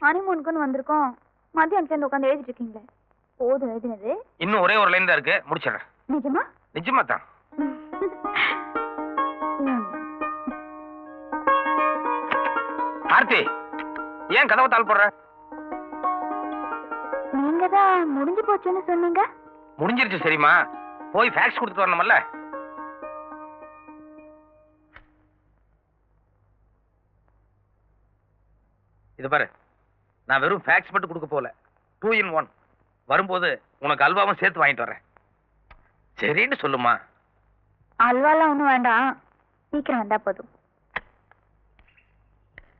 ஹனிமூனுக்குன்னு வந்திருக்கோம். மதியம் சேர்ந்து உட்காந்து எழுதிட்டு இருக்கீங்களே, போதும் எழுதினது. இன்னும் ஒரே ஒரு லைன் தான் இருக்கு, முடிச்சிடறேன். நிஜமா? நிஜமா தான். ஆர்த்தி, ஏன் கதவை தாள் போடுற? நீங்க தான் முடிஞ்சு போச்சுன்னு சொன்னீங்க. முடிஞ்சிருச்சு சரிமா, போய் ஃபேக்ஸ் கொடுத்துட்டு வரணும்ல. இது பாரு, நான் வெறும் ஃபேக்ஸ் மட்டும் கொடுக்க போல, 2 in 1. வரும்போது உனக்கு அல்வாவும் சேர்த்து வாங்கிட்டு வரேன். சரின்னு சொல்லுமா. அல்வாலாம் ஒண்ணும் வேண்டாம், சீக்கிரம் வந்தா போதும்.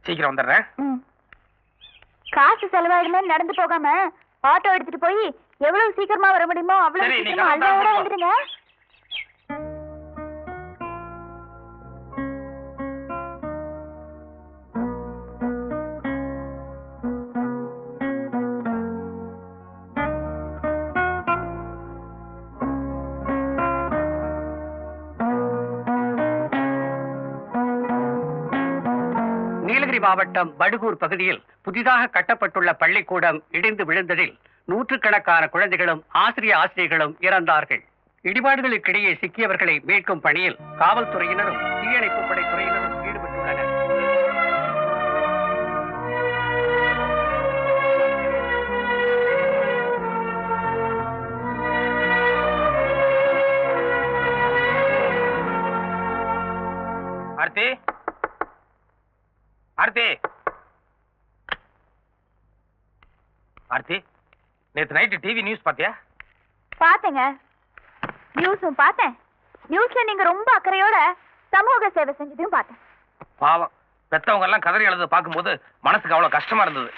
சீக்கிரம் வந்துடுறேன். காசு செலவாயிடுமே நடந்து போகாம ஆட்டோ எடுத்துட்டு போய் எவ்வளவு சீக்கிரமா வர முடியுமோ அவ்வளவு சீக்கிரமா அல்வாவோட வந்துடுங்க. நீலகிரி மாவட்டம் படுகூர் பகுதியில் புதிதாக கட்டப்பட்டுள்ள பள்ளிக்கூடம் இடிந்து விழுந்ததில் நூற்றுக்கணக்கான குழந்தைகளும் ஆசிரியர்களும் இறந்தார்கள். இடிபாடுகளுக்கிடையே சிக்கியவர்களை மீட்கும் பணியில் காவல்துறையினரும் தீயணைப்பு படை துறையினரும் ஈடுபட்டுள்ளனர். ஆர்த்தி, ஆர்த்தி, ஆர்த்தி, நேத்து நைட்டு டிவி நியூஸ் பாத்தியா? பாத்தேங்க, நியூஸும் பார்த்தேன். நியூஸ்ல நீங்க ரொம்ப அக்கறையோட சமூக சேவை செஞ்சதையும் பார்த்தேன். பாவம், பெத்தவங்க எல்லாம் கதறி எழுத பார்க்கும்போது மனசுக்கு அவ்வளவு கஷ்டமா இருந்தது.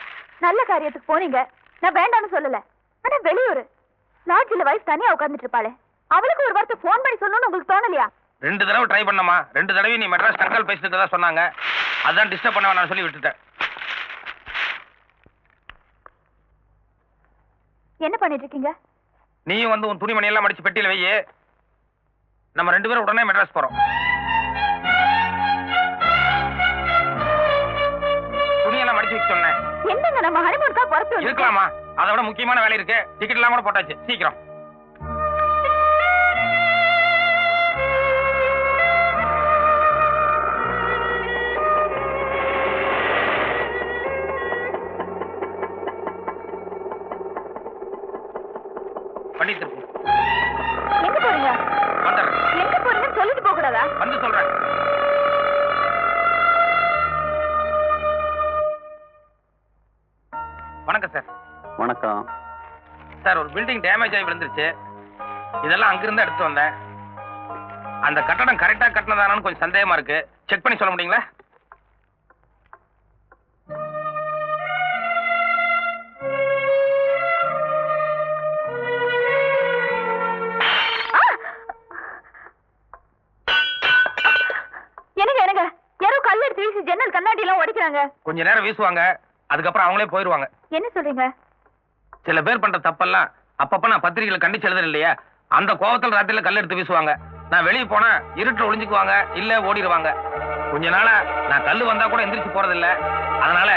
நல்ல காரியத்துக்கு போனீங்க, நான் வேண்டாம்னு சொல்லல. ஆனா வெளியூர் லாட்ஜில வைஃப் தனியா உட்கார்ந்துட்டு இருப்பாளே, அவளுக்கு ஒரு வார்த்தை போன் பண்ணி சொல்லணும்னு உங்களுக்கு தோணலையா? 2 தடவை ட்ரை பண்ணமா, 2 தடவை நீ மெட்ராஸ் டங்கல் பேசிட்டு தான் சொன்னாங்க. அதான் டிஸ்டர்ப் பண்ண வேணாம்னு சொல்லி விட்டுட்டேன். என்ன பண்ணிட்டு இருக்கீங்க? நீயும் வந்து உன் துணிமணி எல்லாம் மடிச்சு பெட்டியில வையே. நம்ம 2 பேரும் உடனே மெட்ராஸ் போறோம். துணியெல்லாம் மடிச்சு வைக்க சொன்னேன். என்னங்க நம்ம ஹனிமூனுக்கா புறப்பட்டு இருக்கலாமா? அதை விட முக்கியமான வேலை இருக்கு. டிக்கெட் எல்லாம் கூட போட்டாச்சு, சீக்கிரம். பண்ணிட்டு இருக்கு. எங்க போறீங்க? வந்துடுறேன். எங்க போறீங்கன்னு சொல்லிட்டு போக கூடாதா? வந்து சொல்றேன். வணக்கம் சார். வணக்கம் சார், ஒரு பில்டிங் டேமேஜ் ஆகி விழுந்துருச்சு. இதெல்லாம் அங்கிருந்து எடுத்து வந்தேன். அந்த கட்டடம் கரெக்டா கட்டினதானு கொஞ்சம் சந்தேகமா இருக்கு. செக் பண்ணி சொல்ல முடியுங்களா? ஜன்னல் கண்ணாடி எல்லாம் உடைக்கிறாங்க. கொஞ்ச நேரம் வீசுவாங்க, அதுக்கப்புறம் அவங்களே போயிருவாங்க. என்ன சொல்றீங்க? சில பேர் பண்ற தப்பெல்லாம் அப்பப்ப நான் பத்திரிகையில கண்டிச்சு எழுதுறேன் இல்லையா, அந்த கோவத்தில் ராத்திரில கல் எடுத்து வீசுவாங்க. நான் வெளியே போனா இருட்டு ஒளிஞ்சுக்குவாங்க, இல்ல ஓடிடுவாங்க. கொஞ்ச நாளா நான் கல்லு வந்தா கூட எந்திரிச்சு போறது இல்ல. அதனால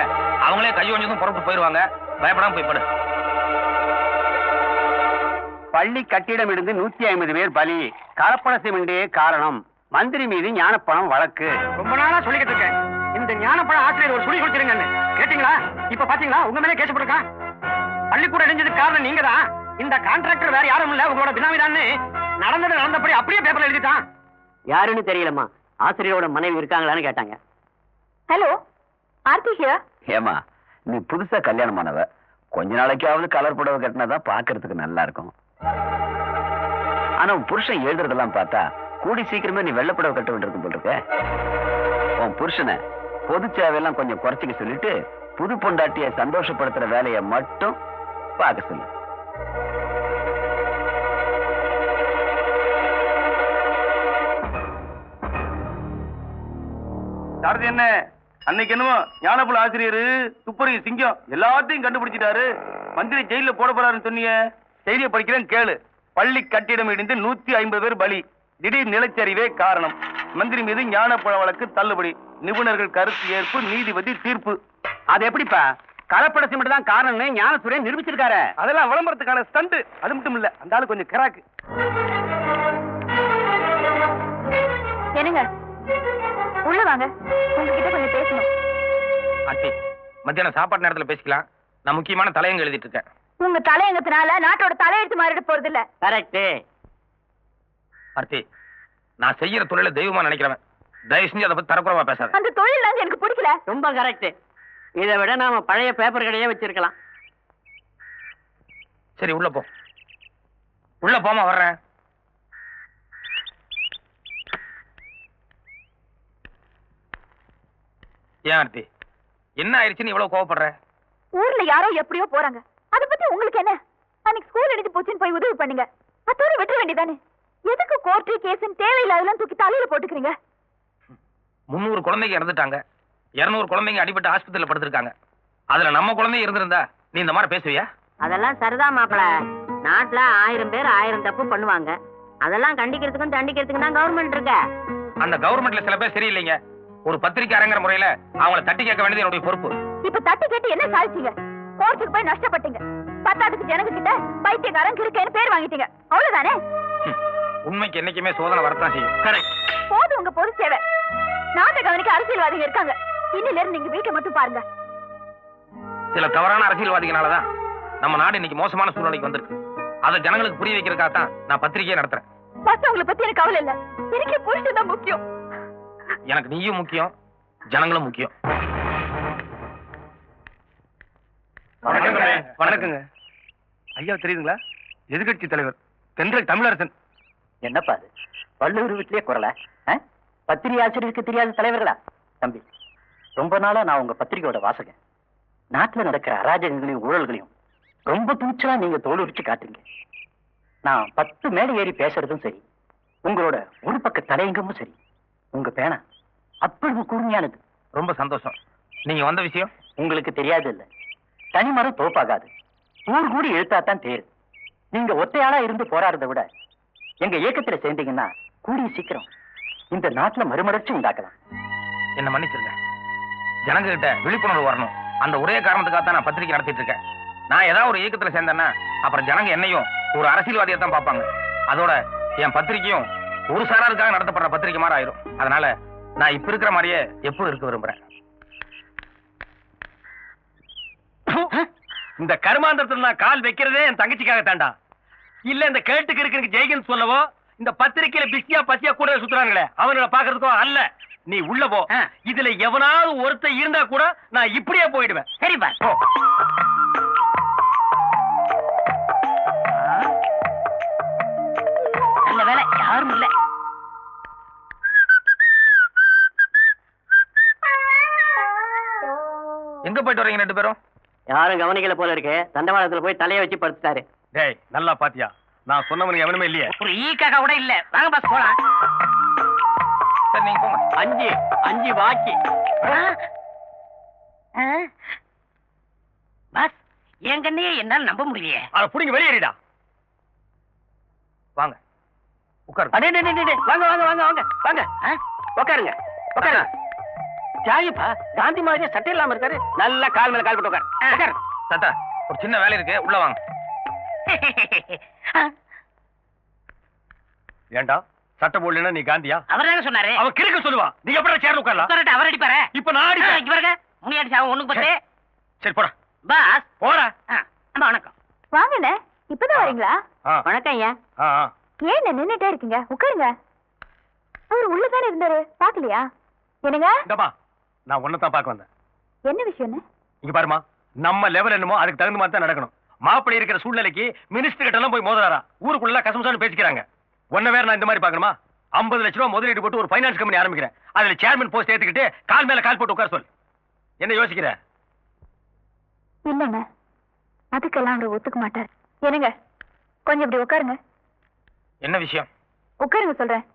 அவங்களே கை ஒஞ்சதும் புறப்பட்டு போயிருவாங்க. பயப்படாம போய் படு. பள்ளி கட்டிடம் இருந்து 150 பேர் பலி. கலப்பட சிமெண்டே காரணம். மந்திரி மீது ஞானப்பணம் வழக்கு. ரொம்ப நாளா சொல்லிக்கிட்டு இருக்கேன், இந்த ஞானப்பணம் ஆசிரியர் ஒரு சுழி கொடுத்துருங்கன்னு. கேட்டீங்களா? இப்ப பாத்தீங்களா, உங்க மேலே கேஸ் போட்டிருக்கான். பள்ளிக்கூடம் இடிஞ்சதுக்கு காரணம் நீங்க தான். இந்த கான்ட்ராக்டர் வேற யாரும் இல்ல, உங்களோட பினாமிதான்னு நடந்தது நடந்தபடி அப்படியே பேப்பர்ல எழுதிட்டான். யாருன்னு தெரியலமா, ஆசிரியரோட மனைவி இருக்காங்களான்னு கேட்டாங்க. Hello, Aarthi here. ஏமா, நீ புதுசா கல்யாணமானவ, கொஞ்ச நாளைக்காவது கலர் புடவை கட்டினாதான் பாக்குறதுக்கு நல்லா இருக்கும். ஆனா உன் புருஷன் எழுதுறதெல்லாம் பார்த்தா கூடி சீக்கிரமே நீ வெள்ளப்புடவை கட்ட வேண்டியிருக்கும் போல் இருக்க. உன் புருஷனை பொது சேவையெல்லாம் கொஞ்சம் குறைச்சிக்க சொல்லிட்டு புது பொண்டாட்டிய சந்தோஷப்படுத்துற வேலையை மட்டும் பார்க்க சொல்லு. என்ன அன்னைக்கு என்னமோ ஞானப்புல ஆசிரியர் துப்பறிய சிங்கம் எல்லாத்தையும் கண்டுபிடிச்சிட்டாரு, மந்திரி ஜெயில போட போறாருன்னு சொன்னீங்க. செய்தியை படிக்கிறேன் கேளு. பள்ளி கட்டிடம் இடிந்து 150 பேர் பலி. திடீர் நிலச்சரிவே காரணம். மந்திரி மீது ஞானப்பழ வழக்கு தள்ளுபடி. நிபுணர்கள் கருத்து ஏற்பு, நீதிபதி தீர்ப்பு. அது எப்படிப்பா? கலப்பட சிமெண்ட் தான் காரணம்னு ஞானசுரேன் நிரூபிச்சிருக்காரு. அதெல்லாம் விளம்பரத்துக்கான ஸ்டண்ட். அது மட்டும் இல்ல, அந்த ஆளு கொஞ்சம் கிராக்கு. என்னங்க உள்ள வாங்க, உங்ககிட்ட கொஞ்சம் பேசணும். ஆர்த்தி, மத்தியானம் சாப்பாடு நேரத்துல பேசிக்கலாம். நான் முக்கியமான தலையங்க எழுதிட்டு இருக்கேன். உங்க தலையங்கத்தினால நாட்டோட தலையெழுத்து மாறிட போறது இல்ல. கரெக்ட். ஆர்த்தி, நான் செய்யற தொழில தெய்வமா நினைக்கிறவன். தயவு செஞ்சு அதை பத்தி தரக்குறவா பேசாத. அந்த தொழில் எனக்கு பிடிக்கல. ரொம்ப கரெக்ட். இதை விட நாம பழைய பேப்பர் கடையே வச்சிருக்கலாம். சரி உள்ள போ. உள்ள போமா, வர்றேன். ஏன் ஆர்த்தி, என்ன ஆயிடுச்சுன்னு இவ்வளவு கோவப்படுற? ஊர்ல யாரோ எப்படியோ போறாங்க, அத பத்தி உங்களுக்கு என்ன? அன்னைக்கு ஸ்கூல் எடுத்து போச்சுன்னு போய் உதவி பண்ணீங்க, அதோட விட்டுற வேண்டியதானே. எதுக்கு கோர்ட்டு கேஸ் தேவையில்லாதெல்லாம் தூக்கி தலையில போட்டுக்கிறீங்க? 300 குழந்தைங்க இறந்துட்டாங்க, 200 குழந்தைங்க அடிபட்டு ஆஸ்பத்திரியில படுத்திருக்காங்க. அதுல நம்ம குழந்தைங்க இருந்திருந்தா நீ இந்த மாதிரி பேசுவியா? அதெல்லாம் சரிதான் மாப்பிள. நாட்டுல 1000 பேர் 1000 தப்பு பண்ணுவாங்க. அதெல்லாம் கண்டிக்கிறதுக்கும் தண்டிக்கிறதுக்கும் தான் கவர்மெண்ட் இருக்க. அந்த கவர்மெண்ட்ல சில பேர் சரியில்லைங்க. ஒரு பத்திரிக்கையாளங்கிற முறையில அவங்கள தட்டி கேட்க வேண்டியது என்னுடைய பொறுப்பு. இப்ப தட்டி கேட்டு என்ன சாதிச்சீங்க? கோர்ட்டுக்கு போய் நஷ்டப்பட்டீங்க. பத்தாதுக்கு ஜனங்க கிட்ட பைத்தியக்காரன் இருக்கேன்னு பேர் வாங்கிட்டீங்க, அவ்வளவுதானே? உண்மைக்கு என்னைக்குமே சோதனை வரத்தான் செய்யும். கரெக்ட். போது உங்க பொது சேவை. நாட்டை கவனிக்க அரசியல்வாதிகள் இருக்காங்க. இன்னில இருந்து நீங்க வீட்டை மட்டும் பாருங்க. சில தவறான அரசியல்வாதிகளாலதான் நம்ம நாடு இன்னைக்கு மோசமான சூழ்நிலைக்கு வந்திருக்கு. அதை ஜனங்களுக்கு புரிய வைக்கிறதுக்காக தான் நான் பத்திரிகையை நடத்துறேன். மத்தவங்களை பத்தி எனக்கு கவலை இல்ல, எனக்கு புருஷன் தான் முக்கியம். எனக்கு நீயும் முக்கியம், ஜனங்களும் முக்கியம். வணக்கங்க. ஐயா தெரியுதுங்களா? எதிர்கட்சி தலைவர் தென்றல் தமிழரசன். என்னப்பா அது, வள்ளுவர் வீட்லயே குரல? பத்திரிகை ஆசிரியருக்கு தெரியாத தலைவர்களா? தம்பி, ரொம்ப நாளா நான் உங்க பத்திரிகையோட வாசகன். நாட்டுல நடக்கிற அராஜகங்களையும் ஊழல்களையும் ரொம்ப துணிச்சலா நீங்க தோலுரிச்சு காட்டுங்க. நான் 10 மேடை ஏறி பேசுறதும் சரி, உங்களோட ஒரு பக்க தலையங்கமும் சரி, உங்க பேனா அவ்வளவு கூர்மையானது. ரொம்ப சந்தோஷம். நீங்க வந்த விஷயம் உங்களுக்கு தெரியாது இல்ல. தனிமரம் தோப்பாகாது, ஊர் கூடி எழுத்தாத்தான் தேரு. நீங்க ஒத்தையாளா இருந்து போராடுறதை விட எங்க இயக்கத்துல சேர்ந்தீங்கன்னா கூடிய சீக்கிரம் இந்த நாட்டுல மறுமலர்ச்சி உண்டாக்கலாம். என்ன மன்னிச்சிருங்க. ஜனங்க கிட்ட விழிப்புணர்வு வரணும். அந்த ஒரே காரணத்துக்காக தான் நான் பத்திரிகை நடத்திட்டு இருக்கேன். நான் ஏதாவது ஒரு இயக்கத்துல சேர்ந்தேன்னா அப்புறம் ஜனங்க என்னையும் ஒரு அரசியல்வாதியை தான் பார்ப்பாங்க. அதோட என் பத்திரிகையும் ஒரு சாராருக்காக நடத்தப்படுற பத்திரிகை மாதிரி ஆயிரும். அதனால நான் இப்ப இருக்கிற மாதிரியே எப்பவும் இருக்க விரும்புறேன். இந்த கருமாந்திரத்துல நான் கால் வைக்கிறதே என் தங்கச்சிக்காக தாண்டா. இல்ல இந்த கேட்டுக்கு இருக்கு ஜெய்கன் சொல்லவோ, இந்த பத்திரிக்கையில பிஸியா பசியா கூட சுத்துறாங்களே அவங்கள பாக்குறதுக்கோ அல்ல. நீ உள்ள போ. இதுல எவனாவது ஒருத்தர் இருந்தா கூட நான் இப்படியே போயிடுவேன். சரிப்பா. நல்ல வேலை யாரும் இல்ல. எங்க போயிட்டு வரீங்க 2 பேரும்? யாரும் கவனிக்கல போல இருக்கு. தண்டவாளத்துல போய் தலையை வச்சு படுத்துட்டாரு. டேய் நல்லா பாத்தியா, நான் சொன்னவனுக்கு எவனுமே இல்லையே. ஒரு ஈக்காக கூட இல்ல. வாங்க பஸ் போலாம். சரி நீங்க போங்க. 5 பாக்கி. பஸ் என் கண்ணையே என்னால நம்ப முடியலையே. அத புடிங்க வெளியேறிடா. வாங்க உட்காரு. அடே டே டே வாங்க வாங்க வாங்க வாங்க வாங்க. உட்காருங்க உட்காருங்க. ஜாயிப்பா காந்தி மாதிரியே சட்டை இல்லாம இருக்காரு. நல்லா கால் மேல கால் போட்டு உட்காரு. உட்காரு. தாத்தா ஒரு சின்ன வேலை இருக்கு, உள்ள வாங்க. ஏண்டா சட்டை போடலன்னா நீ காந்தியா? அவர் தாங்க சொன்னாரு. அவன் கிறுக்க சொல்லுவா. நீ எப்படி சேர்ந்து உட்காரலாம்? உட்காரட்டு, அவர் அடிப்பாரு. இப்ப நான் அடிப்பேன். இங்க பாருங்க, முனியாடி சாவம் 1-10. சரி போடா. பாஸ் போடா. அம்மா வணக்கம். வாங்கண்ணே, இப்பதான் வரீங்களா? வணக்கம் ஐயா. ஏன் நின்னுட்டே இருக்கீங்க? உட்காருங்க. அவர் உள்ளதானே இருந்தாரு, பாக்கலையா? என்னங்க? இந்தமா நான் ஒன்னதான் பார்க்க வந்தேன். என்ன விஷயம்னு? இங்க பாருமா, நம்ம லெவல் என்னமோ அதுக்கு தகுந்த மாதிரி தான் நடக்கணும். மாப்பிள்ளை இருக்கிற சூழ்நிலைக்கு மினிஸ்டர் கிட்ட எல்லாம் போய் மோதுறாரா? ஊருக்குள்ள கசமசான்னு பேசிக்கிறாங்க. ஒன்ன வேற நான் இந்த மாதிரி பார்க்கணுமா? 50 லட்சம் ரூபாய் முதலீடு போட்டு ஒரு ஃபைனான்ஸ் கம்பெனி ஆரம்பிக்கிறேன். அதுல சேர்மன் போஸ்ட் ஏத்துக்கிட்டு கால் மேல கால் போட்டு உட்கார சொல். என்ன யோசிக்கிற? இல்லங்க, அதுக்கெல்லாம் அவர் ஒத்துக்க மாட்டார். என்னங்க கொஞ்சம் இப்படி உட்காருங்க. என்ன விஷயம்? உட்காருங்க சொல்றேன்.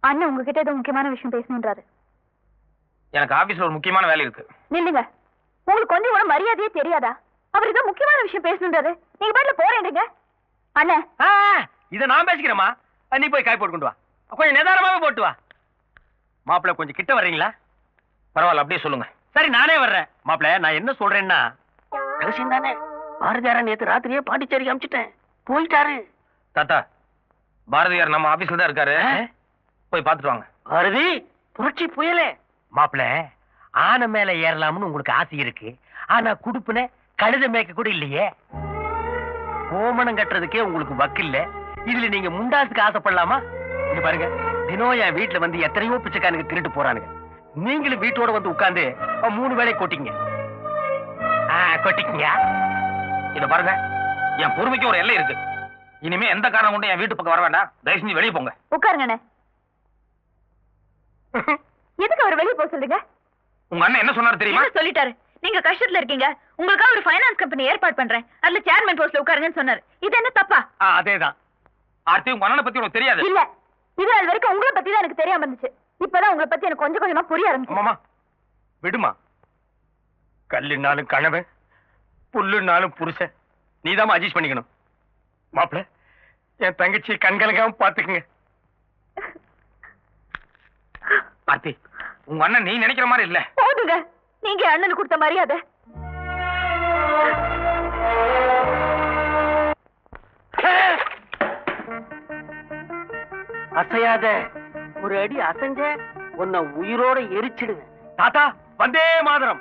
அண்ணன் உங்ககிட்ட ஏதோ முக்கியமான விஷயம் பேசணுன்றாரு. எனக்கு ஆபீஸ்ல ஒரு முக்கியமான வேலை இருக்கு. நில்லுங்க, உங்களுக்கு கொஞ்சம் கூட மரியாதையே தெரியாதா? அவர் ஏதோ முக்கியமான விஷயம் பேசணுன்றாரு, நீங்க பாட்டுல போறேன்றீங்க. அண்ணன் இத நான் பேசிக்கிறேமா. நீ போய் காய் போட்டு கொண்டு வா. கொஞ்சம் நிதானமாவே போட்டு வா. மாப்பிள்ள கொஞ்சம் கிட்ட வர்றீங்களா? பரவாயில்ல, அப்படியே சொல்லுங்க. சரி, நானே வர்றேன். மாப்பிள்ள, நான் என்ன சொல்றேன்னா, ரகசியம் தானே. பாரதியார நேத்து ராத்திரியே பாண்டிச்சேரி அமிச்சிட்டேன், போயிட்டாரு. தாத்தா, பாரதியார் நம்ம ஆபீஸ்ல தான் இருக்காரு, போய் பார்த்துட்டு வாங்க. பாரதி புரட்சி புயலே. மாப்பிள்ள, ஆனை மேல ஏறலாம்னு உங்களுக்கு ஆசை இருக்கு, ஆனா குடுப்புன கழுத மேய்க்க கூட இல்லையே. கோமணம் கட்டுறதுக்கே உங்களுக்கு வக்கு இல்ல, இதுல நீங்க முண்டாசுக்கு ஆசைப்படலாமா? இங்க பாருங்க, தினம் என் வீட்டுல வந்து எத்தனையோ பிச்சைக்காரனுக்கு திருட்டு போறானுங்க. நீங்களும் வீட்டோட வந்து உட்கார்ந்து 3 வேளை கொட்டிங்க. கொட்டிக்கீங்க. இத பாருங்க, என் பொறுமைக்கு ஒரு எல்லை இருக்கு. இனிமே எந்த காரணம் கொண்டு என் வீட்டு பக்கம் வர வேண்டாம். தயவு செஞ்சு வெளியே போங்க. உட்காருங்கண்ணே. எதுக்கு அவர் வெளியே போக சொல்றீங்க? உங்க அண்ணன் என்ன சொன்னாரு தெரியுமா? என்ன சொல்லிட்டாரு? நீங்க கஷ்டத்துல இருக்கீங்க, உங்களுக்காக ஒரு ஃபைனான்ஸ் கம்பெனி ஏற்பாடு பண்றேன், அதுல சேர்மன் போஸ்ட்ல உட்காருங்கன்னு சொன்னாரு. இது என்ன தப்பா? அதேதான். ஆர்த்தி, உங்க அண்ணனை பத்தி உனக்கு தெரியாது. இல்ல, இது நாள் வரைக்கும் உங்களை பத்தி தான் எனக்கு தெரியாம இருந்துச்சு. இப்பதான் உங்களை பத்தி எனக்கு கொஞ்சம் கொஞ்சமா புரிய ஆரம்பிச்சு. அம்மா விடுமா, கல்லுனாலும் கணவன், புல்லுனாலும் புருஷன், நீதான் அட்ஜஸ்ட் பண்ணிக்கணும். மாப்பிள்ள, என் தங்கச்சி கண்கலங்காம பாத்துக்குங்க. ஆர்த்தி, உங்க அண்ணன் நீ நினைக்கிற மாதிரி இல்ல. போதுங்க, நீங்க அண்ணனுக்கு கொடுத்த மரியாதை. அசையாத, ஒரு அடி அசைஞ்ச உன்னை உயிரோட எரிச்சிடுங்க. தாத்தா, வந்தே மாதரம்.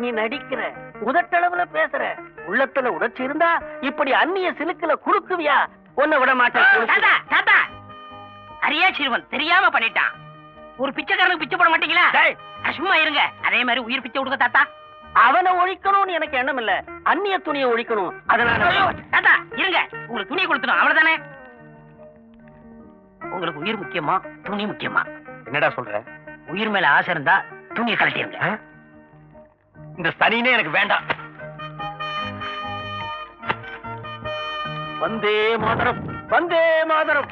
நீ நடிக்கிற, உதட்டளவுல பேசுற, உள்ளத்துல உணர்ச்சி இருந்தா இப்படி அந்நிய சிலுக்குல குறுக்குவியா? உன்னை விட மாட்டேன். தாத்தா, அரியா சிறுவன் தெரியாம பண்ணிட்டான். ஒரு பிச்சைக்காரனுக்கு பிச்சை போட மாட்டீங்களா? சும்மா இருங்க. அதே மாதிரி உயிர் பிச்சை கொடுக்க தாத்தா. அவனை ஒழிக்கணும்னு எனக்கு எண்ணம் இல்ல, அந்நிய துணியை ஒழிக்கணும். அதனால தாத்தா இருங்க, உங்களுக்கு துணி கொடுத்துடும், அவ்வளவுதானே. உங்களுக்கு உயிர் முக்கியமா துணி முக்கியமா? என்னடா சொல்ற? உயிர் மேல ஆசை இருந்தா துணியை கழட்டிடுங்க. இந்த சனினே எனக்கு வேண்டாம். வந்தே மாதரம், வந்தே மாதரம்.